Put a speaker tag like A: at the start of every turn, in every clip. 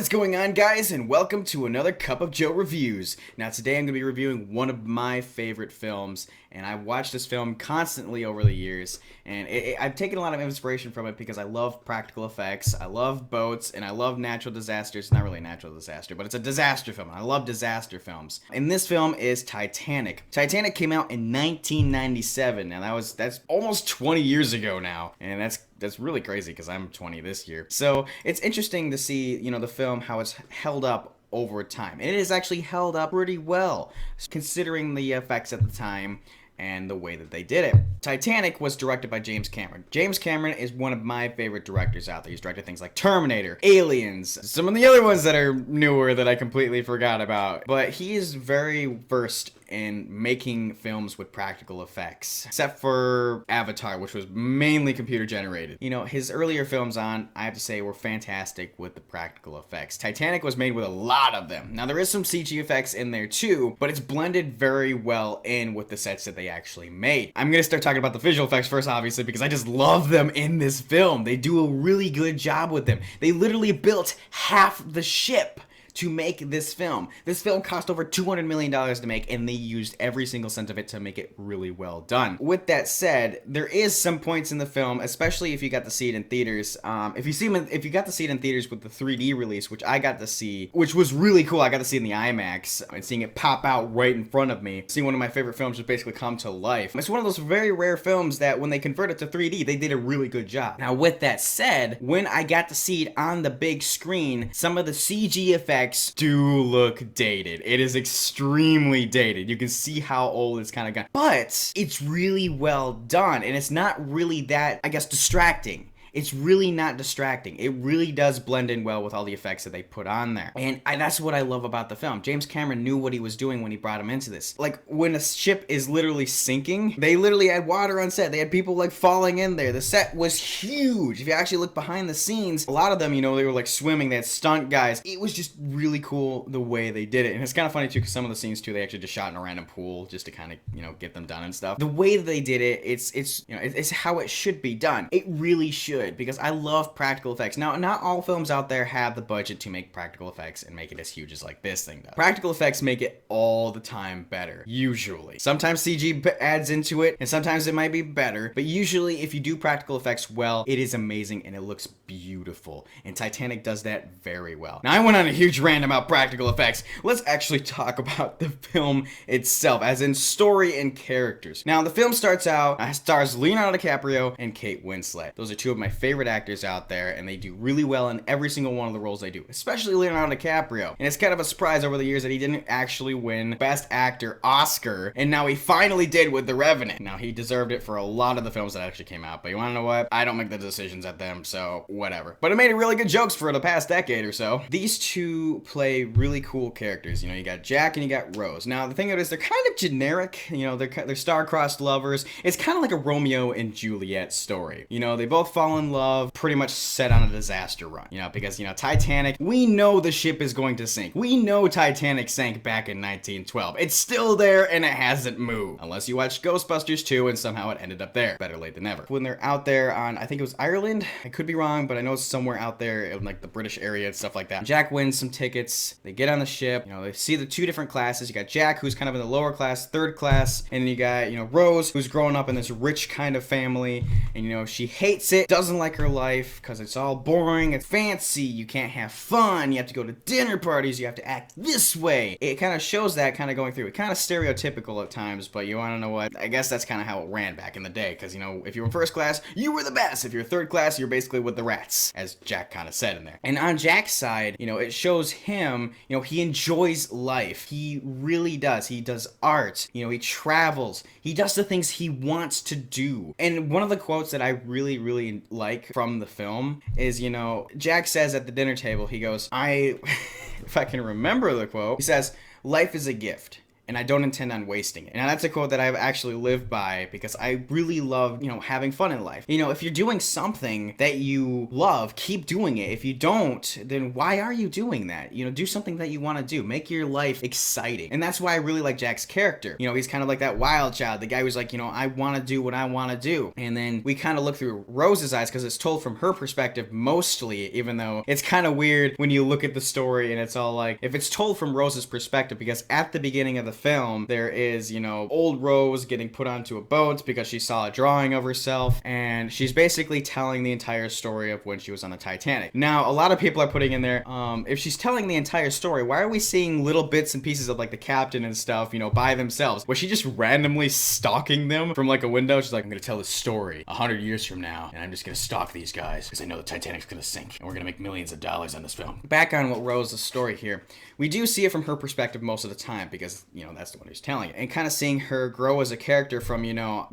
A: is going on, guys, and welcome to another Cup of Joe Reviews. Now today I'm going to be reviewing one of my favorite films, and I've watched this film constantly over the years, and I've taken a lot of inspiration from it because I love practical effects, I love boats, and I love natural disasters. Not really a natural disaster, but it's a disaster film. I love disaster films. And this film is Titanic. Titanic came out in 1997, and that's almost 20 years ago now, and that's really crazy because I'm 20 this year. So it's interesting to see, the film, how it's held up over time. And it is actually held up pretty well, considering the effects at the time and the way that they did it. Titanic was directed by James Cameron. James Cameron is one of my favorite directors out there. He's directed things like Terminator, Aliens, some of the other ones that are newer that I completely forgot about. But he is very versed in making films with practical effects, except for Avatar, which was mainly computer generated. His earlier films I have to say, were fantastic with the practical effects. Titanic was made with a lot of them. Now, there is some CG effects in there too, but it's blended very well in with the sets that they actually made. I'm gonna start talking about the visual effects first, obviously, because I just love them in this film. They do a really good job with them. They literally built half the ship to make this film. This film cost over $200 million to make, and they used every single cent of it to make it really well done. With that said, there is some points in the film, especially if you got to see it in theaters. If you got to see it in theaters with the 3D release, which I got to see, which was really cool. I got to see it in the IMAX and seeing it pop out right in front of me. Seeing one of my favorite films just basically come to life. It's one of those very rare films that when they convert it to 3D, they did a really good job. Now, with that said, when I got to see it on the big screen, some of the CG effects do look dated. It is extremely dated. You can see how old it's kind of gotten. But it's really well done, and it's not really that, I guess, distracting. It's really not distracting. It really does blend in well with all the effects that they put on there. And that's what I love about the film. James Cameron knew what he was doing when he brought him into this. Like, when a ship is literally sinking, they literally had water on set. They had people, falling in there. The set was huge. If you actually look behind the scenes, a lot of them, they were, swimming. They had stunt guys. It was just really cool the way they did it. And it's kind of funny, too, because some of the scenes, too, they actually just shot in a random pool just to kind of, get them done and stuff. The way that they did it, it's how it should be done. It really should. Because I love practical effects. Now, not all films out there have the budget to make practical effects and make it as huge as this thing does. Practical effects make it all the time better, usually. Sometimes CG adds into it, and sometimes it might be better, but usually if you do practical effects well, it is amazing and it looks beautiful. And Titanic does that very well. Now, I went on a huge rant about practical effects. Let's actually talk about the film itself, as in story and characters. Now, the film starts out, stars Leonardo DiCaprio and Kate Winslet. Those are two of my favorite actors out there, and they do really well in every single one of the roles they do, especially Leonardo DiCaprio. And it's kind of a surprise over the years that he didn't actually win Best Actor Oscar, and now he finally did with The Revenant. Now, he deserved it for a lot of the films that actually came out, but you wanna know what? I don't make the decisions at them, so whatever. But it made really good jokes for the past decade or so. These two play really cool characters. You got Jack and you got Rose. Now, the thing of it is, they're kind of generic. They're star-crossed lovers. It's kind of like a Romeo and Juliet story. They both fall in love, pretty much set on a disaster run. Because, Titanic, we know the ship is going to sink. We know Titanic sank back in 1912. It's still there and it hasn't moved. Unless you watched Ghostbusters 2 and somehow it ended up there. Better late than never. When they're out there on, I think it was Ireland. I could be wrong, but I know it's somewhere out there in the British area and stuff like that. Jack wins some tickets. They get on the ship. They see the two different classes. You got Jack, who's kind of in the lower class, third class, and then you got, Rose, who's growing up in this rich kind of family, and she hates it, doesn't like her life because it's all boring, it's fancy, you can't have fun, you have to go to dinner parties, you have to act this way. It kind of shows that kind of going through. It kind of stereotypical at times, but you want to know what? I guess that's kind of how it ran back in the day, because if you were first class, you were the best. If you're third class, you're basically with the rats, as Jack kind of said in there. And on Jack's side, it shows him, he enjoys life. He really does. He does art, he travels, he does the things he wants to do. And one of the quotes that I really like from the film is, Jack says at the dinner table, he goes, if I can remember the quote, he says, "Life is a gift, and I don't intend on wasting it. And that's a quote that I've actually lived by because I really love, having fun in life. If you're doing something that you love, keep doing it. If you don't, then why are you doing that? Do something that you want to do. Make your life exciting. And that's why I really like Jack's character. He's kind of like that wild child, the guy who's like, I want to do what I want to do. And then we kind of look through Rose's eyes because it's told from her perspective mostly, even though it's kind of weird when you look at the story and it's all like, if it's told from Rose's perspective, because at the beginning of the film, there is, old Rose getting put onto a boat because she saw a drawing of herself, and she's basically telling the entire story of when she was on the Titanic. Now, a lot of people are putting in there, if she's telling the entire story, why are we seeing little bits and pieces of like the captain and stuff, by themselves? Was she just randomly stalking them from like a window? She's like, I'm gonna tell this story 100 years from now, and I'm just gonna stalk these guys because I know the Titanic's gonna sink, and we're gonna make millions of dollars on this film. Back on what Rose's story here, we do see it from her perspective most of the time because, that's the one who's telling it. And kind of seeing her grow as a character from,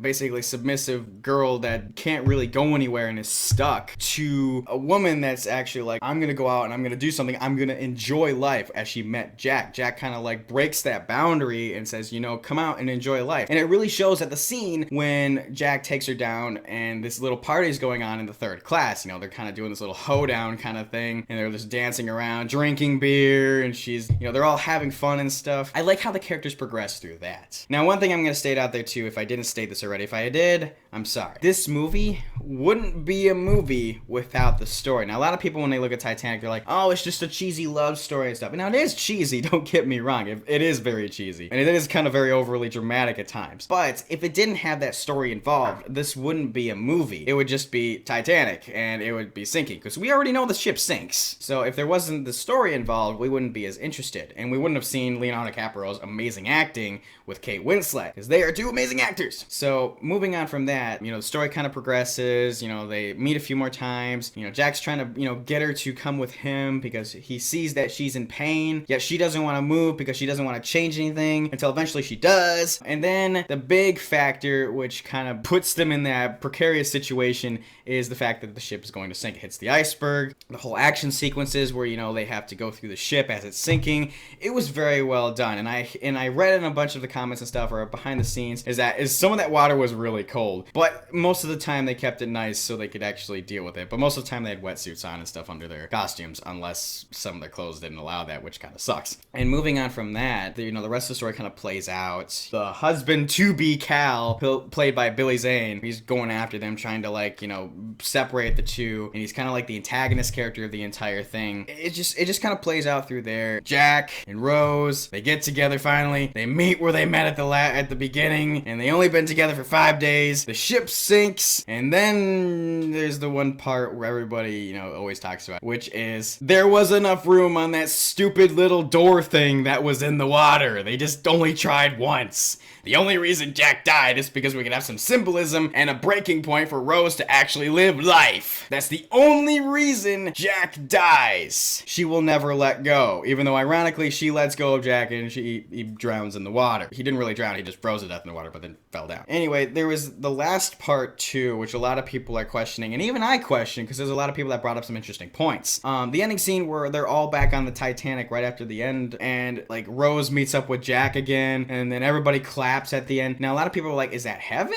A: basically submissive girl that can't really go anywhere and is stuck to a woman that's actually like, I'm going to go out and I'm going to do something. I'm going to enjoy life, as she met Jack. Jack kind of like breaks that boundary and says, come out and enjoy life. And it really shows at the scene when Jack takes her down and this little party is going on in the third class. They're kind of doing this little hoedown kind of thing, and they're just dancing around, drinking beer, and she's, they're all having fun and stuff. I like how the characters progress through that. Now, one thing I'm going to state out there too, if I didn't state this already, if I did, I'm sorry. This movie wouldn't be a movie without the story. Now, a lot of people, when they look at Titanic, they're like, oh, it's just a cheesy love story and stuff. Now, it is cheesy, don't get me wrong. It is very cheesy, and it is kind of very overly dramatic at times. But if it didn't have that story involved, this wouldn't be a movie. It would just be Titanic, and it would be sinking, because we already know the ship sinks. So if there wasn't the story involved, we wouldn't be as interested, and we wouldn't have seen Leonardo DiCaprio's amazing acting with Kate Winslet, because they are two amazing actors. So moving on from that, the story kind of progresses. They meet a few more times. Jack's trying to, get her to come with him because he sees that she's in pain, yet she doesn't want to move because she doesn't want to change anything, until eventually she does. And then the big factor, which kind of puts them in that precarious situation, is the fact that the ship is going to sink. It hits the iceberg. The whole action sequences where, they have to go through the ship as it's sinking. It was very well done. And I read in a bunch of the comments and stuff, or behind the scenes, is some of that water was really cold. But most of the time they kept it nice so they could actually deal with it. But most of the time they had wetsuits on and stuff under their costumes, unless some of their clothes didn't allow that, which kind of sucks. And moving on from that, the rest of the story kind of plays out. The husband-to-be Cal, played by Billy Zane, he's going after them, trying to separate the two, and he's kind of like the antagonist character of the entire thing. It just kind of plays out through there. Jack and Rose, they get together finally. They meet where they met at the beginning, and they only been together for 5 days. The ship sinks, and then there's the one part where everybody, always talks about, which is there was enough room on that stupid little door thing that was in the water. They just only tried once. The only reason Jack died is because we could have some symbolism and a breaking point for Rose to actually live life. That's the only reason Jack dies. She will never let go, even though ironically she lets go of Jack and he drowns in the water. He didn't really drown, he just froze to death in the water, but then fell down. Anyway, there was the last part too, which a lot of people are questioning, and even I question, because there's a lot of people that brought up some interesting points. The ending scene where they're all back on the Titanic right after the end, and like Rose meets up with Jack again, and then everybody claps at the end. Now a lot of people are like, is that heaven?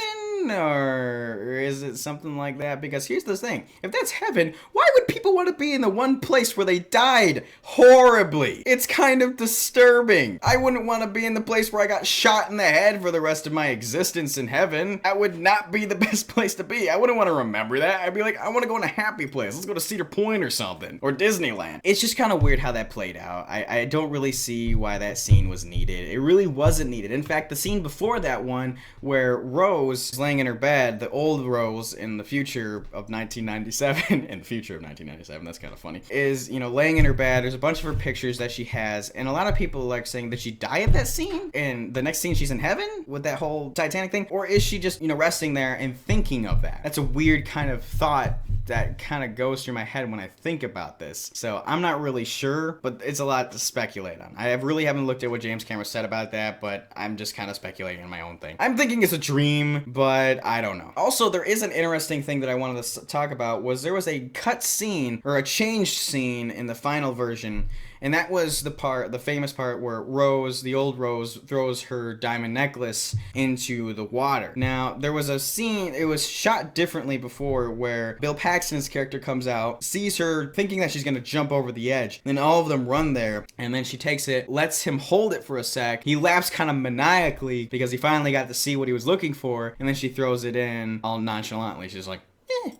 A: Or is it something like that? Because here's the thing, if that's heaven, why would people want to be in the one place where they died horribly? It's kind of disturbing. I wouldn't want to be in the place where I got shot in the head for the rest of my existence in heaven. That would not be the best place to be. I wouldn't want to remember that. I'd be like, I want to go in a happy place. Let's go to Cedar Point or something, or Disneyland. It's just kind of weird how that played out. I don't really see why that scene was needed. It really wasn't needed. In fact, the scene before that one where Rose is laying in her bed, the old Rose in the future of 1997, in the future of 1997, that's kind of funny, is, laying in her bed. There's a bunch of her pictures that she has, and a lot of people like saying that she died at that scene, and the next scene she's in heaven with that whole Titanic thing, or is she just, resting there and thinking of that? That's a weird kind of thought that kind of goes through my head when I think about this. So I'm not really sure, but it's a lot to speculate on. I really haven't looked at what James Cameron said about that, but I'm just kind of speculating on my own thing. I'm thinking it's a dream, but I don't know. Also, there is an interesting thing that I wanted to talk about, was there was a cut scene, or a changed scene in the final version, And that was the famous part where Rose, the old Rose, throws her diamond necklace into the water. Now, there was a scene, it was shot differently before, where Bill Paxton's character comes out, sees her thinking that she's gonna jump over the edge. Then all of them run there, and then she takes it, lets him hold it for a sec. He laughs kind of maniacally because he finally got to see what he was looking for, and then she throws it in all nonchalantly. She's like,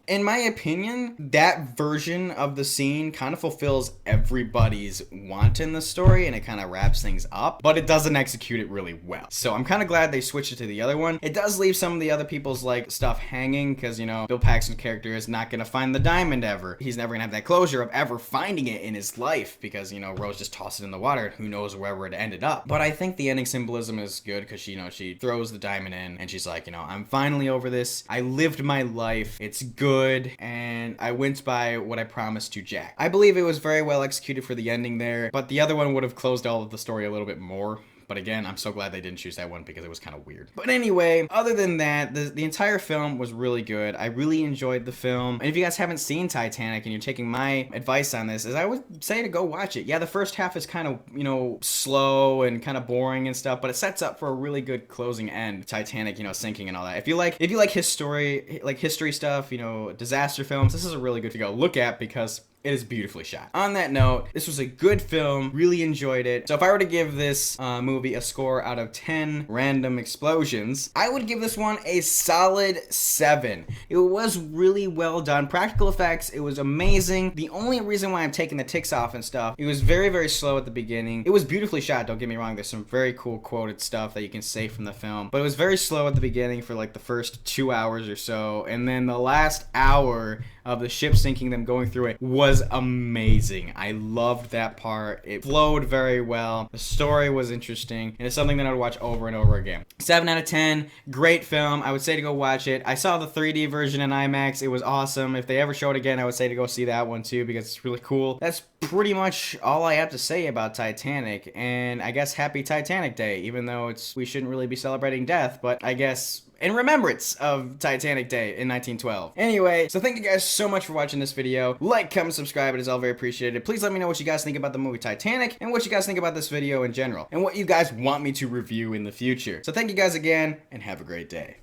A: in my opinion, that version of the scene kind of fulfills everybody's want in the story, and it kind of wraps things up, but it doesn't execute it really well. So I'm kind of glad they switched it to the other one. It does leave some of the other people's like stuff hanging, because you know, Bill Paxton's character is not gonna find the diamond ever. He's never gonna have that closure of ever finding it in his life, because you know, Rose just tossed it in the water and who knows wherever it ended up. But I think the ending symbolism is good, because she, you know, she throws the diamond in and she's like, you know, I'm finally over this. I lived my life. It's good, and I went by what I promised to Jack. I believe it was very well executed for the ending there, but the other one would have closed all of the story a little bit more. But again, I'm so glad they didn't choose that one because it was kind of weird. But anyway, other than that, the entire film was really good. I really enjoyed the film. And if you guys haven't seen Titanic and you're taking my advice on this, is I would say to go watch it. Yeah, the first half is kind of, you know, slow and kind of boring and stuff, but it sets up for a really good closing end. Titanic, you know, sinking and all that. If you like history stuff, you know, disaster films, this is a really good to go look at because it is beautifully shot. On that note, this was a good film. Really enjoyed it. So if I were to give this movie a score out of 10 random explosions, I would give this one a solid 7. It was really well done. Practical effects, it was amazing. The only reason why I'm taking the ticks off and stuff, it was very, very slow at the beginning. It was beautifully shot, don't get me wrong. There's some very cool quoted stuff that you can say from the film. But it was very slow at the beginning for like the first 2 hours or so. And then the last hour of the ship sinking, them going through it, was amazing. I loved that part. It flowed very well. The story was interesting, and it's something that I would watch over and over again. 7 out of 10. Great film. I would say to go watch it. I saw the 3D version in IMAX. It was awesome. If they ever show it again, I would say to go see that one too because it's really cool. That's pretty much all I have to say about Titanic, and I guess happy Titanic Day, even though we shouldn't really be celebrating death, but I guess in remembrance of Titanic Day in 1912. Anyway, so thank you guys so much for watching this video. Like, comment, subscribe. It is all very appreciated. Please let me know what you guys think about the movie Titanic and what you guys think about this video in general and what you guys want me to review in the future. So thank you guys again and have a great day.